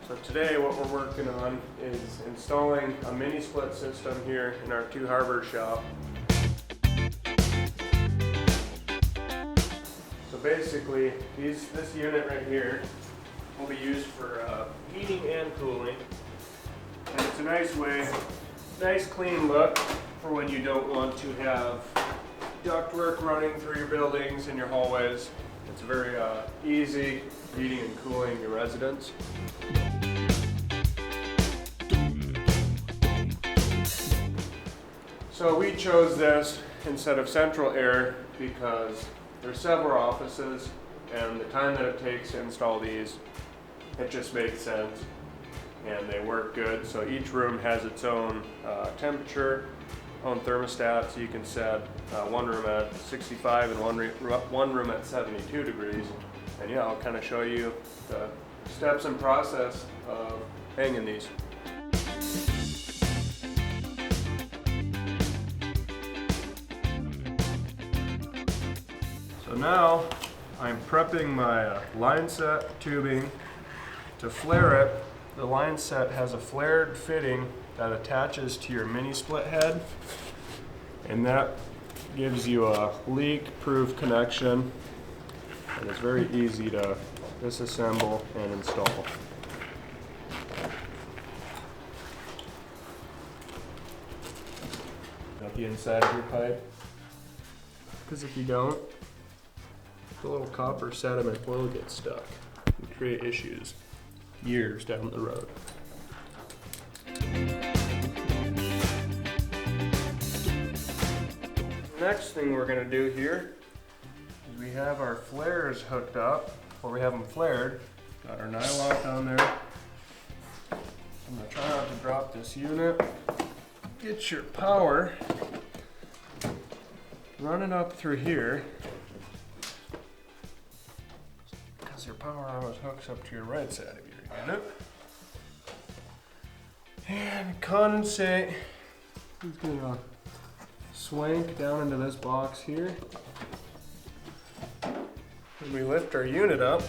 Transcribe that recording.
So today what we're working on is installing a mini split system here in our Two Harbors shop. So basically this unit right here will be used for heating and cooling. And it's a nice clean look for when you don't want to have ductwork running through your buildings and your hallways. It's very easy heating and cooling your residence. So we chose this instead of central air because there's several offices and the time that it takes to install these, it just makes sense and they work good. So each room has its own temperature, own thermostat, so you can set one room at 65 and one room at 72 degrees. And yeah, I'll kind of show you the steps and process of hanging these. So now I'm prepping my line set tubing to flare it. The line set has a flared fitting that attaches to your mini split head, and that gives you a leak-proof connection, and it's very easy to disassemble and install. Got the inside of your pipe, because if you don't, the little copper sediment will get stuck and create issues years down the road. Next thing we're going to do here is we have our flares hooked up, or we have them flared. Got our nylock on there. I'm going to try not to drop this unit. Get your power running up through here, because your power always hooks up to your right side of your unit. And condensate is going to swank down into this box here. When we lift our unit up,